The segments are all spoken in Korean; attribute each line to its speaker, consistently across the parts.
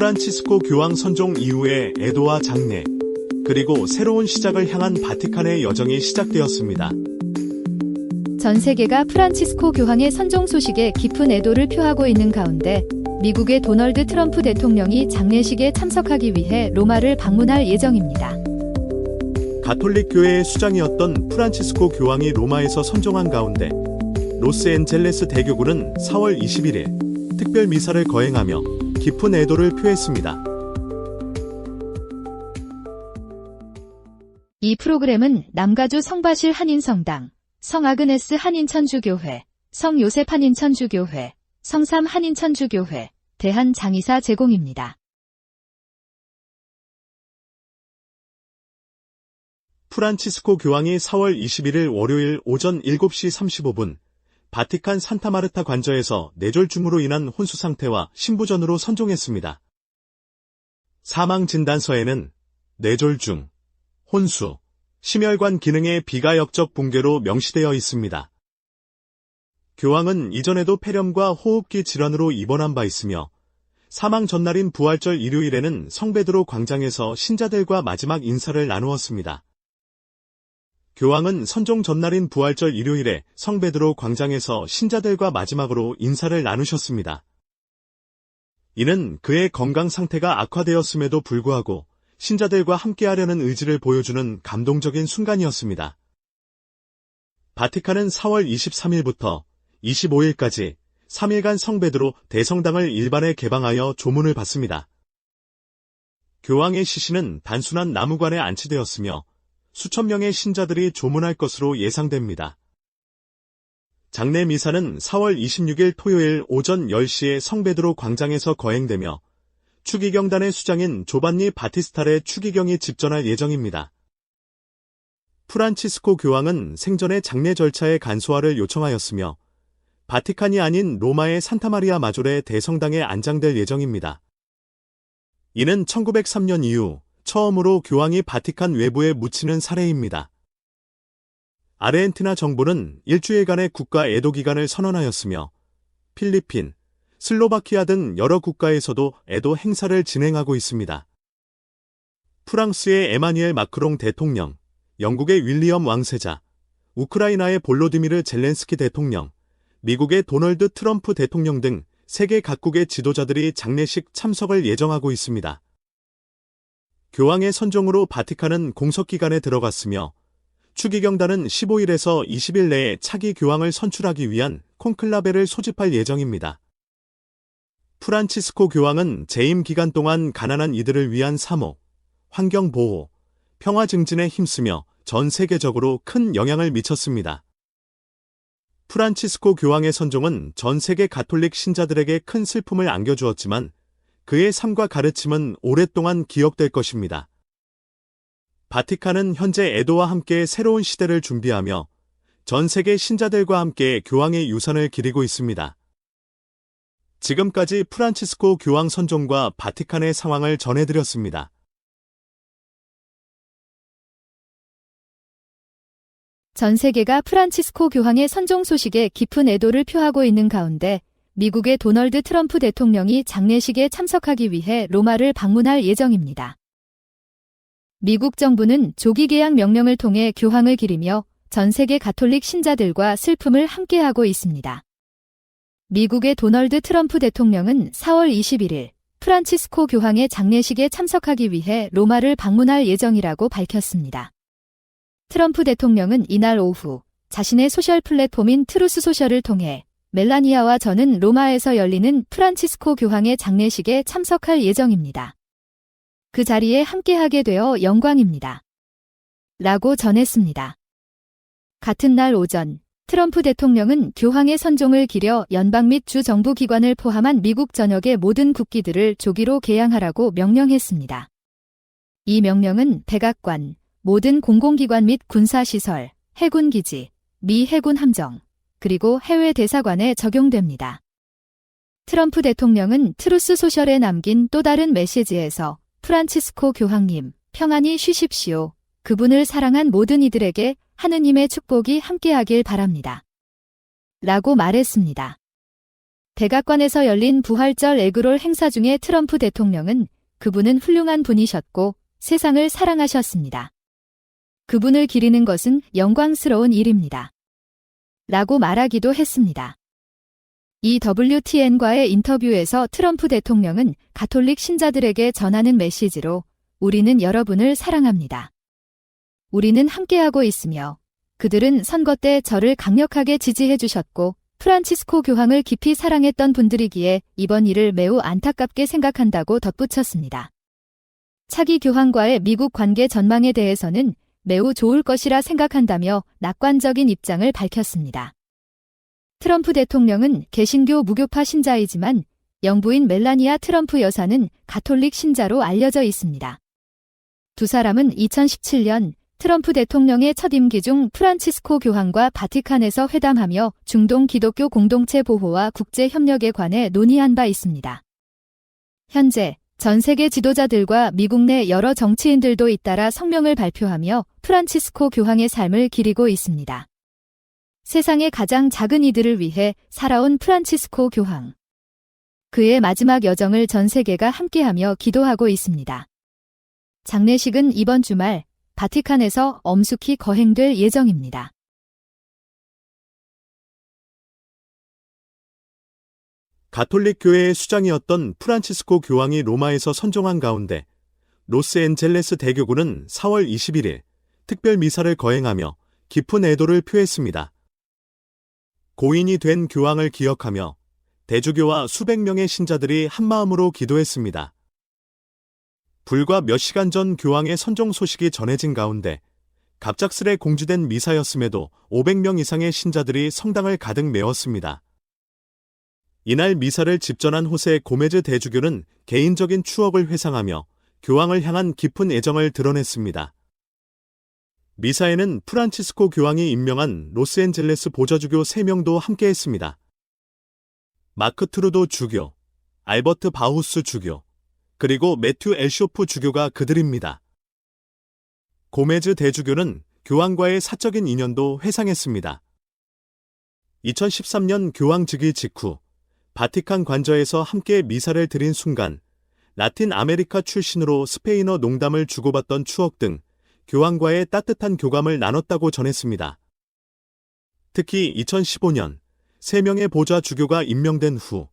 Speaker 1: 프란치스코 교황 선종 이후에 애도와 장례, 그리고 새로운 시작을 향한 바티칸의 여정이 시작되었습니다.
Speaker 2: 전 세계가 프란치스코 교황의 선종 소식에 깊은 애도를 표하고 있는 가운데 미국의 도널드 트럼프 대통령이 장례식에 참석하기 위해 로마를 방문할 예정입니다.
Speaker 1: 가톨릭 교회의 수장이었던 프란치스코 교황이 로마에서 선종한 가운데 로스앤젤레스 대교구는 4월 21일 특별 미사를 거행하며 깊은 애도를 표했습니다.
Speaker 2: 이 프로그램은 남가주 성바실 한인성당, 성아그네스 한인천주교회, 성요셉 한인천주교회, 성삼 한인천주교회, 대한장의사 제공입니다.
Speaker 1: 프란치스코 교황이 4월 21일 월요일 오전 7시 35분 바티칸 산타마르타 관저에서 뇌졸중으로 인한 혼수 상태와 신부전으로 선종했습니다. 사망 진단서에는 뇌졸중, 혼수, 심혈관 기능의 비가역적 붕괴로 명시되어 있습니다. 교황은 이전에도 폐렴과 호흡기 질환으로 입원한 바 있으며 사망 전날인 부활절 일요일에는 성베드로 광장에서 신자들과 마지막 인사를 나누었습니다. 교황은 선종 전날인 부활절 일요일에 성베드로 광장에서 신자들과 마지막으로 인사를 나누셨습니다. 이는 그의 건강 상태가 악화되었음에도 불구하고 신자들과 함께하려는 의지를 보여주는 감동적인 순간이었습니다. 바티칸은 4월 23일부터 25일까지 3일간 성베드로 대성당을 일반에 개방하여 조문을 받습니다. 교황의 시신은 단순한 나무관에 안치되었으며 수천 명의 신자들이 조문할 것으로 예상됩니다. 장례 미사는 4월 26일 토요일 오전 10시에 성베드로 광장에서 거행되며 추기경단의 수장인 조반니 바티스타의 추기경이 집전할 예정입니다. 프란치스코 교황은 생전에 장례 절차의 간소화를 요청하였으며 바티칸이 아닌 로마의 산타마리아 마졸의 대성당에 안장될 예정입니다. 이는 1903년 이후 처음으로 교황이 바티칸 외부에 묻히는 사례입니다. 아르헨티나 정부는 일주일간의 국가 애도 기간을 선언하였으며 필리핀, 슬로바키아 등 여러 국가에서도 애도 행사를 진행하고 있습니다. 프랑스의 에마뉘엘 마크롱 대통령, 영국의 윌리엄 왕세자, 우크라이나의 볼로디미르 젤렌스키 대통령, 미국의 도널드 트럼프 대통령 등 세계 각국의 지도자들이 장례식 참석을 예정하고 있습니다. 교황의 선종으로 바티칸은 공석기간에 들어갔으며 추기경단은 15일에서 20일 내에 차기 교황을 선출하기 위한 콘클라베를 소집할 예정입니다. 프란치스코 교황은 재임 기간 동안 가난한 이들을 위한 사모, 환경보호, 평화 증진에 힘쓰며 전 세계적으로 큰 영향을 미쳤습니다. 프란치스코 교황의 선종은 전 세계 가톨릭 신자들에게 큰 슬픔을 안겨주었지만 그의 삶과 가르침은 오랫동안 기억될 것입니다. 바티칸은 현재 애도와 함께 새로운 시대를 준비하며 전 세계 신자들과 함께 교황의 유산을 기리고 있습니다. 지금까지 프란치스코 교황 선종과 바티칸의 상황을 전해드렸습니다.
Speaker 2: 전 세계가 프란치스코 교황의 선종 소식에 깊은 애도를 표하고 있는 가운데 미국의 도널드 트럼프 대통령이 장례식에 참석하기 위해 로마를 방문할 예정입니다. 미국 정부는 조기 개양 명령을 통해 교황을 기리며 전 세계 가톨릭 신자들과 슬픔을 함께하고 있습니다. 미국의 도널드 트럼프 대통령은 4월 21일 프란치스코 교황의 장례식에 참석하기 위해 로마를 방문할 예정이라고 밝혔습니다. 트럼프 대통령은 이날 오후 자신의 소셜 플랫폼인 트루스 소셜을 통해 멜라니아와 저는 로마에서 열리는 프란치스코 교황의 장례식에 참석할 예정입니다. 그 자리에 함께하게 되어 영광입니다. 라고 전했습니다. 같은 날 오전 트럼프 대통령은 교황의 선종을 기려 연방 및 주 정부 기관을 포함한 미국 전역의 모든 국기들을 조기로 개양하라고 명령했습니다. 이 명령은 백악관, 모든 공공기관 및 군사시설, 해군기지, 미 해군 함정, 그리고 해외 대사관에 적용됩니다. 트럼프 대통령은 트루스 소셜에 남긴 또 다른 메시지에서 프란치스코 교황님, 평안히 쉬십시오. 그분을 사랑한 모든 이들에게 하느님의 축복이 함께하길 바랍니다. 라고 말했습니다. 백악관에서 열린 부활절 에그롤 행사 중에 트럼프 대통령은 그분은 훌륭한 분이셨고 세상을 사랑하셨습니다. 그분을 기리는 것은 영광스러운 일입니다. 라고 말하기도 했습니다. EWTN과의 인터뷰에서 트럼프 대통령은 가톨릭 신자들에게 전하는 메시지로 우리는 여러분을 사랑합니다. 우리는 함께하고 있으며 그들은 선거 때 저를 강력하게 지지해 주셨고 프란치스코 교황을 깊이 사랑했던 분들이기에 이번 일을 매우 안타깝게 생각한다고 덧붙였습니다. 차기 교황과의 미국 관계 전망에 대해서는 매우 좋을 것이라 생각한다며 낙관적인 입장을 밝혔습니다. 트럼프 대통령은 개신교 무교파 신자이지만 영부인 멜라니아 트럼프 여사는 가톨릭 신자로 알려져 있습니다. 두 사람은 2017년 트럼프 대통령의 첫 임기 중 프란치스코 교황과 바티칸에서 회담하며 중동 기독교 공동체 보호와 국제 협력에 관해 논의한 바 있습니다. 현재 전 세계 지도자들과 미국 내 여러 정치인들도 잇따라 성명을 발표하며 프란치스코 교황의 삶을 기리고 있습니다. 세상의 가장 작은 이들을 위해 살아온 프란치스코 교황. 그의 마지막 여정을 전 세계가 함께하며 기도하고 있습니다. 장례식은 이번 주말 바티칸에서 엄숙히 거행될 예정입니다.
Speaker 1: 가톨릭 교회의 수장이었던 프란치스코 교황이 로마에서 선종한 가운데 로스앤젤레스 대교구는 4월 21일 특별 미사를 거행하며 깊은 애도를 표했습니다. 고인이 된 교황을 기억하며 대주교와 수백 명의 신자들이 한마음으로 기도했습니다. 불과 몇 시간 전 교황의 선종 소식이 전해진 가운데 갑작스레 공지된 미사였음에도 500명 이상의 신자들이 성당을 가득 메웠습니다. 이날 미사를 집전한 호세 고메즈 대주교는 개인적인 추억을 회상하며 교황을 향한 깊은 애정을 드러냈습니다. 미사에는 프란치스코 교황이 임명한 로스앤젤레스 보좌주교 3명도 함께했습니다. 마크 트루도 주교, 알버트 바우스 주교, 그리고 매튜 엘쇼프 주교가 그들입니다. 고메즈 대주교는 교황과의 사적인 인연도 회상했습니다. 2013년 교황 즉위 직후 바티칸 관저에서 함께 미사를 드린 순간 라틴 아메리카 출신으로 스페인어 농담을 주고받던 추억 등 교황과의 따뜻한 교감을 나눴다고 전했습니다. 특히 2015년 3명의 보좌 주교가 임명된 후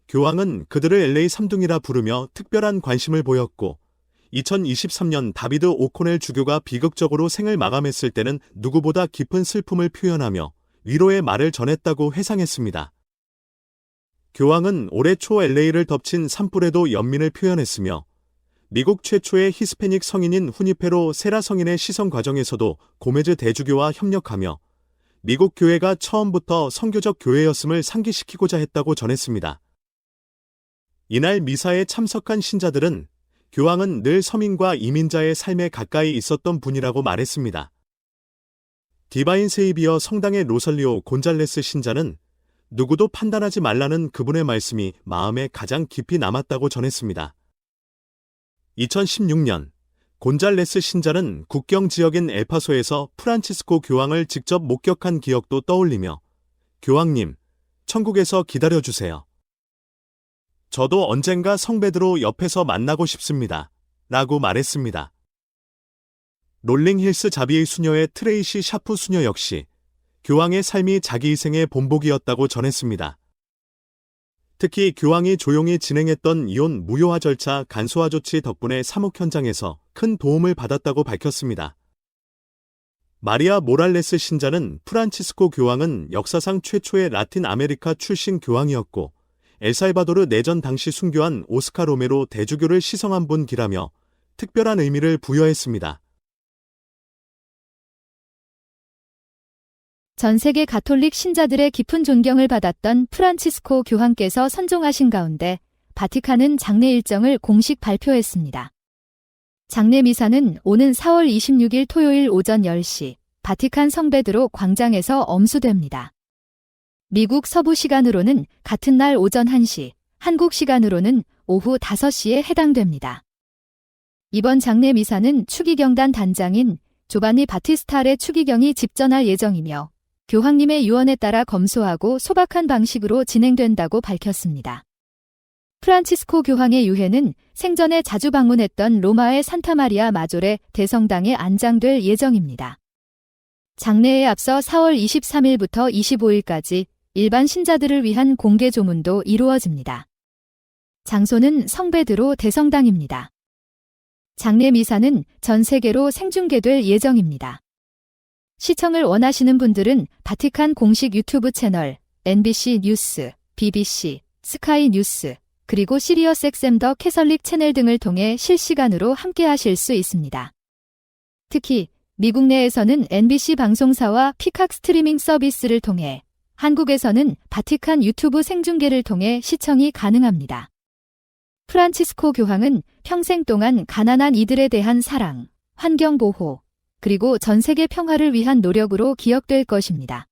Speaker 1: 교황은 그들을 LA 삼둥이라 부르며 특별한 관심을 보였고 2023년 다비드 오코넬 주교가 비극적으로 생을 마감했을 때는 누구보다 깊은 슬픔을 표현하며 위로의 말을 전했다고 회상했습니다. 교황은 올해 초 LA를 덮친 산불에도 연민을 표현했으며 미국 최초의 히스패닉 성인인 후니페로 세라 성인의 시성 과정에서도 고메즈 대주교와 협력하며 미국 교회가 처음부터 선교적 교회였음을 상기시키고자 했다고 전했습니다. 이날 미사에 참석한 신자들은 교황은 늘 서민과 이민자의 삶에 가까이 있었던 분이라고 말했습니다. 디바인 세이비어 성당의 로설리오 곤잘레스 신자는 누구도 판단하지 말라는 그분의 말씀이 마음에 가장 깊이 남았다고 전했습니다. 2016년 곤잘레스 신자는 국경 지역인 엘파소에서 프란치스코 교황을 직접 목격한 기억도 떠올리며 교황님, 천국에서 기다려주세요. 저도 언젠가 성베드로 옆에서 만나고 싶습니다. 라고 말했습니다. 롤링힐스 자비의 수녀의 트레이시 샤프 수녀 역시 교황의 삶이 자기 희생의 본보기였다고 전했습니다. 특히 교황이 조용히 진행했던 이혼 무효화 절차 간소화 조치 덕분에 사목 현장에서 큰 도움을 받았다고 밝혔습니다. 마리아 모랄레스 신자는 프란치스코 교황은 역사상 최초의 라틴 아메리카 출신 교황이었고 엘살바도르 내전 당시 순교한 오스카 로메로 대주교를 시성한 분기라며 특별한 의미를 부여했습니다.
Speaker 2: 전 세계 가톨릭 신자들의 깊은 존경을 받았던 프란치스코 교황께서 선종하신 가운데 바티칸은 장례 일정을 공식 발표했습니다. 장례 미사는 오는 4월 26일 토요일 오전 10시 바티칸 성베드로 광장에서 엄수됩니다. 미국 서부 시간으로는 같은 날 오전 1시, 한국 시간으로는 오후 5시에 해당됩니다. 이번 장례 미사는 추기경단 단장인 조바니 바티스타의 추기경이 집전할 예정이며 교황님의 유언에 따라 검소하고 소박한 방식으로 진행된다고 밝혔습니다. 프란치스코 교황의 유해는 생전에 자주 방문했던 로마의 산타마리아 마조레 대성당에 안장될 예정입니다. 장례에 앞서 4월 23일부터 25일까지 일반 신자들을 위한 공개 조문도 이루어집니다. 장소는 성베드로 대성당입니다. 장례 미사는 전 세계로 생중계될 예정입니다. 시청을 원하시는 분들은 바티칸 공식 유튜브 채널, NBC 뉴스, BBC, 스카이 뉴스, 그리고 시리어스 XM 더 캐설릭 채널 등을 통해 실시간으로 함께하실 수 있습니다. 특히 미국 내에서는 NBC 방송사와 피칵 스트리밍 서비스를 통해, 한국에서는 바티칸 유튜브 생중계를 통해 시청이 가능합니다. 프란치스코 교황은 평생 동안 가난한 이들에 대한 사랑, 환경 보호, 그리고 전 세계 평화를 위한 노력으로 기억될 것입니다.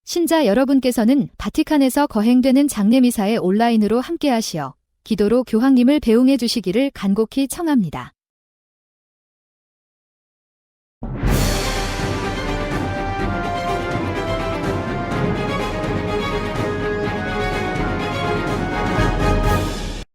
Speaker 2: 신자 여러분께서는 바티칸에서 거행되는 장례미사에 온라인으로 함께하시어 기도로 교황님을 배웅해 주시기를 간곡히 청합니다.